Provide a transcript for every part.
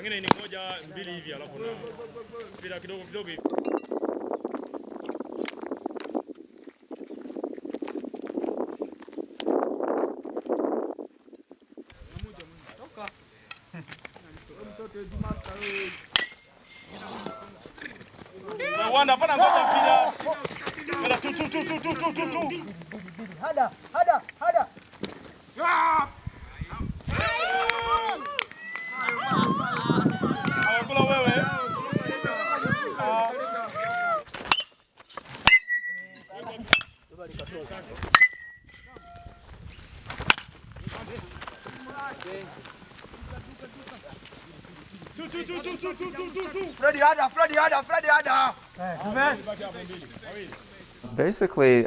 pengine ni moja mbili hivi alafu na mpira kidogo kidogo hivi. Wanda pana ngoja mpira. Mara tu. Hada. Kula wewe. Freddy Hada. Basically,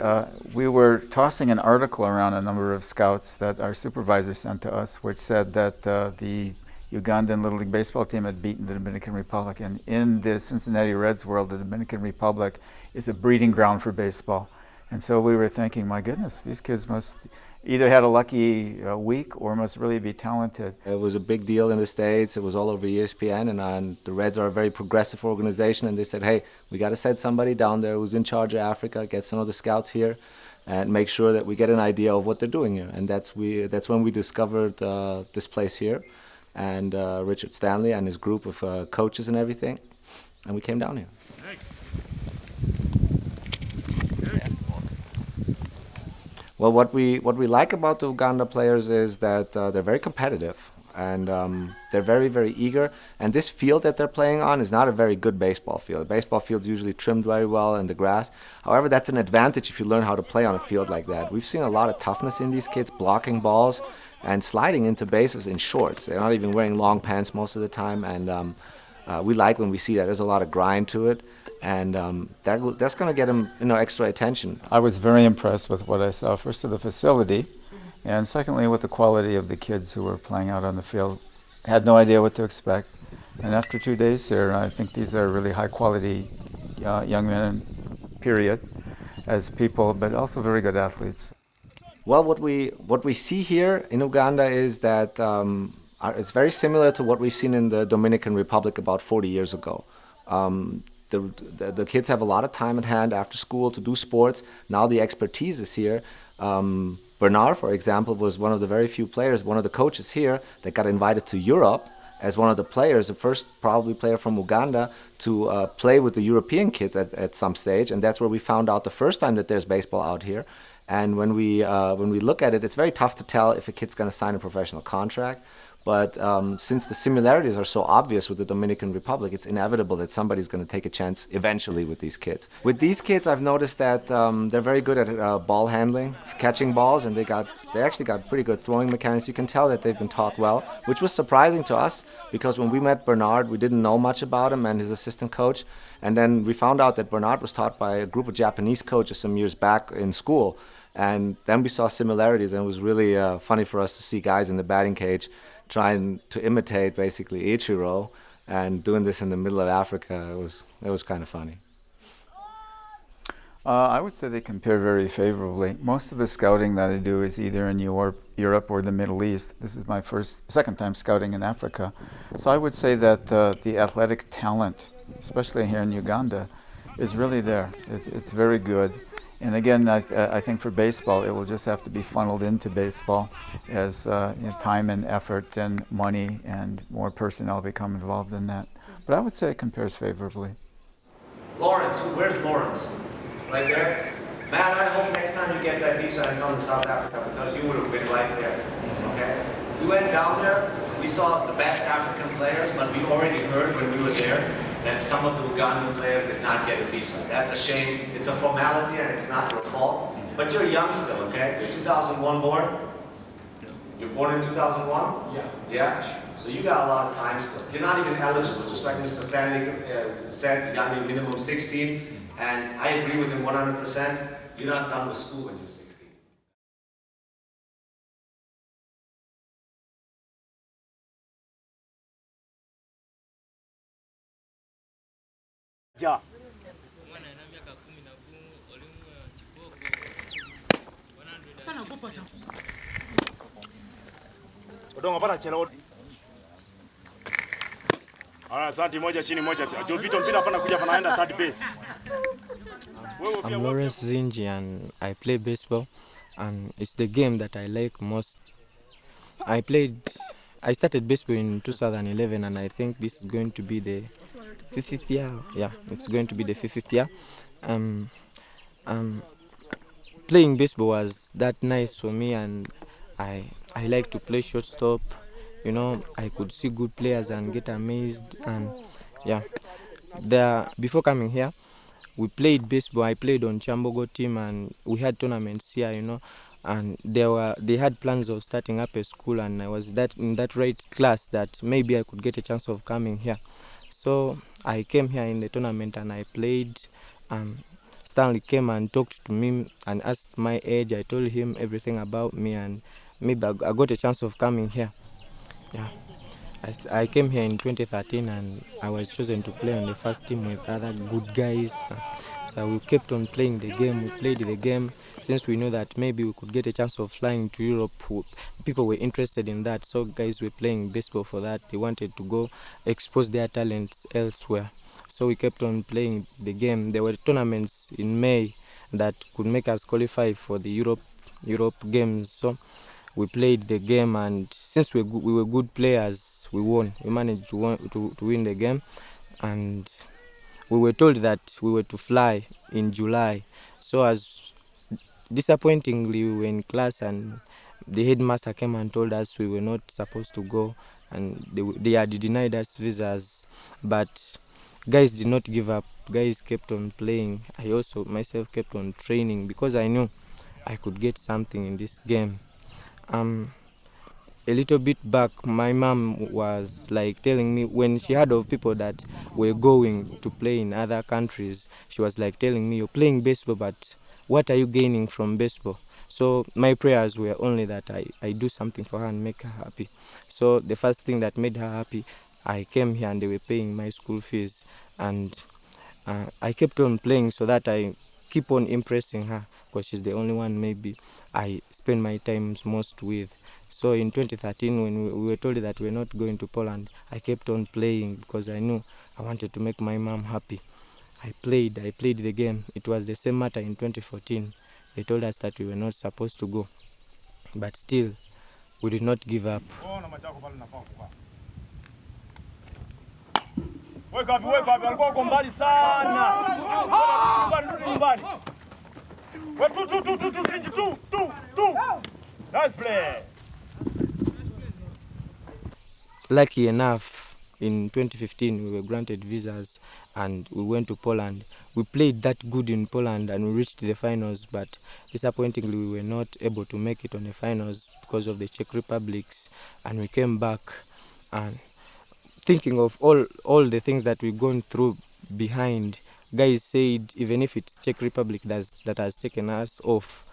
we were tossing an article around a number of scouts that our supervisor sent to us, which said that the Ugandan Little League baseball team had beaten the Dominican Republic. And in the Cincinnati Reds world, the Dominican Republic is a breeding ground for baseball. And so we were thinking, my goodness, these kids must either had a lucky week or must really be talented. It was a big deal in the States. It was all over ESPN, and the Reds are a very progressive organization, and they said, hey, we got to send somebody down there who's in charge of Africa, get some of the scouts here, and make sure that we get an idea of what they're doing here. And that's when we discovered this place here, and Richard Stanley and his group of coaches and everything, and we came down here. Thanks. Well, what we like about the Uganda players is that they're very competitive, and they're very, very eager. And this field that they're playing on is not a very good baseball field. The baseball field's usually trimmed very well in the grass. However, that's an advantage if you learn how to play on a field like that. We've seen a lot of toughness in these kids, blocking balls and sliding into bases in shorts. They're not even wearing long pants most of the time, and we like when we see that. There's a lot of grind to it. And that's going to get him, extra attention. I was very impressed with what I saw, first of the facility, and secondly with the quality of the kids who were playing out on the field. Had no idea what to expect. And after 2 days here, I think these are really high-quality young men, period, as people, but also very good athletes. Well, what we see here in Uganda is that it's very similar to what we've seen in the Dominican Republic about 40 years ago. The kids have a lot of time at hand after school to do sports. Now the expertise is here. Bernard, for example, was one of the very few players, one of the coaches here that got invited to Europe as one of the players, the first probably player from Uganda to play with the European kids at some stage. And that's where we found out the first time that there's baseball out here. And when we look at it, it's very tough to tell if a kid's going to sign a professional contract. But since the similarities are so obvious with the Dominican Republic, it's inevitable that somebody's going to take a chance eventually with these kids. With these kids, I've noticed that they're very good at ball handling, catching balls, and they actually got pretty good throwing mechanics. You can tell that they've been taught well, which was surprising to us because when we met Bernard, we didn't know much about him and his assistant coach. And then we found out that Bernard was taught by a group of Japanese coaches some years back in school. And then we saw similarities, and it was really funny for us to see guys in the batting cage trying to imitate basically Ichiro and doing this in the middle of Africa. It was kind of funny. I would say they compare very favorably. Most of the scouting that I do is either in Europe or the Middle East. This is my second time scouting in Africa. So I would say that the athletic talent, especially here in Uganda, is really there. It's very good. And again, I think for baseball, it will just have to be funneled into baseball as time and effort and money and more personnel become involved in that. But I would say it compares favorably. Lawrence, where's Lawrence? Right there? Matt, I hope next time you get that visa and come to South Africa because you would have been right there, okay? We went down there and we saw the best African players, but we already heard when we were there that some of the Ugandan players did not get a visa. That's a shame. It's a formality and it's not your fault. But you're young still, okay? You're 2001 born? You're born in 2001? Yeah. Yeah? So you got a lot of time still. You're not even eligible, just like Mr. Stanley said, you got to be minimum 16. And I agree with him 100%. You're not done with school when you're 16. Ja. Odongo para chela. Asante, moja chini moja. Jovito mpira hapa nakuja panaenda third base. I'm Lawrence Zinji and I play baseball, and it's the game that I like most. I started baseball in 2011, and I think this is going to be the 50th year. Yeah, it's going to be the 50th year. Um, um, Playing baseball was that nice for me, and I like to play shortstop. You know, I could see good players and get amazed, and yeah. Before coming here, we played baseball. I played on Chambogo team, and we had tournaments here, you know. And they had plans of starting up a school, and I was in that right class that maybe I could get a chance of coming here. So I came here in the tournament and I played. Stanley came and talked to me and asked my age. I told him everything about me, and maybe I got a chance of coming here. Yeah. I came here in 2013 and I was chosen to play on the first team with other good guys. So we kept on playing the game. We played the game since we knew that maybe we could get a chance of flying to Europe. People were interested in that, so guys were playing baseball for that. They wanted to go expose their talents elsewhere. So we kept on playing the game. There were tournaments in May that could make us qualify for the Europe games. So we played the game, and since we were good players, we won. We managed to win the game, and we were told that we were to fly in July. So as disappointingly, we were in class, and the headmaster came and told us we were not supposed to go, and they had denied us visas. But guys did not give up. Guys kept on playing. I also myself kept on training because I knew I could get something in this game. A little bit back, my mom was like telling me, when she heard of people that were going to play in other countries, she was like telling me, you're playing baseball, but what are you gaining from baseball? So my prayers were only that I do something for her and make her happy. So the first thing that made her happy, I came here and they were paying my school fees, and I kept on playing so that I keep on impressing her, because she's the only one maybe I spend my times most with. So in 2013, when we were told that we're not going to Poland, I kept on playing because I knew I wanted to make my mom happy. I played the game. It was the same matter in 2014. They told us that we were not supposed to go, but still, we did not give up. Wake up, alikuwa uko mbali sana. Nyumbani. Two. Nice play. Lucky enough, in 2015 we were granted visas and we went to Poland. We played that good in Poland and we reached the finals, but disappointingly we were not able to make it on the finals because of the Czech Republics, and we came back and thinking of all the things that we've gone through behind. Guys said even if it's Czech Republic that has taken us off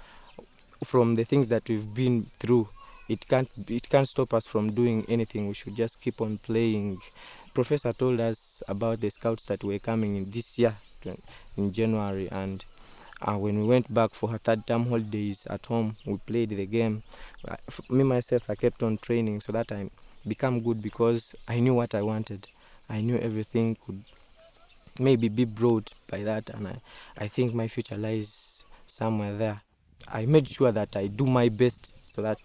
from the things that we've been through, it can't stop us from doing anything. We should just keep on playing. Professor told us about the scouts that were coming in this year in January, and when we went back for her third term holidays at home, we played the game. Me myself, I kept on training so that I become good, because I knew what I wanted. I knew everything could maybe be brought by that, and I think my future lies somewhere there. I made sure that I do my best so that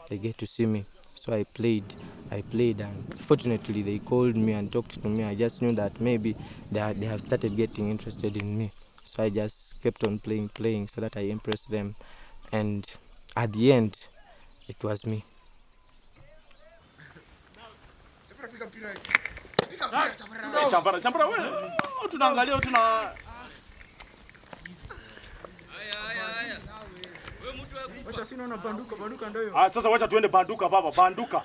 they get to see me. So I played, and fortunately they called me and talked to me. I just knew that maybe they have started getting interested in me. So I just kept on playing so that I impressed them. And at the end, it was me. Champara wewe. Tunaangalia tuna sasa wacha tuende banduka baba, banduka.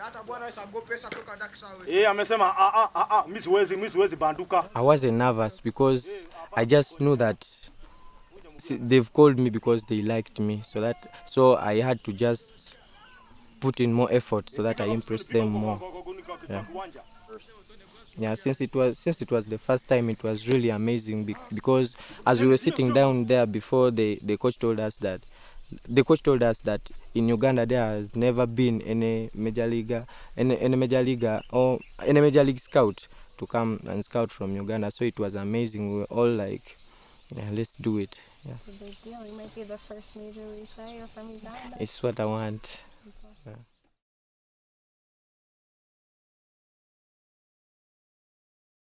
Hata bwana asagope pesa toka daksa wewe. Amesema mimi siwezi banduka. I wasn't nervous because I just knew that they've called me because they liked me, so I had to just put in more effort so that I impressed them more. Yeah, since it was the first time, it was really amazing because as we were sitting down there before, the coach told us that in Uganda there has never been any major league scout to come and scout from Uganda. So it was amazing. We were all like, yeah, let's do it. Yeah. It's a big deal. You might be the first Major League player from Uganda. It's what I want.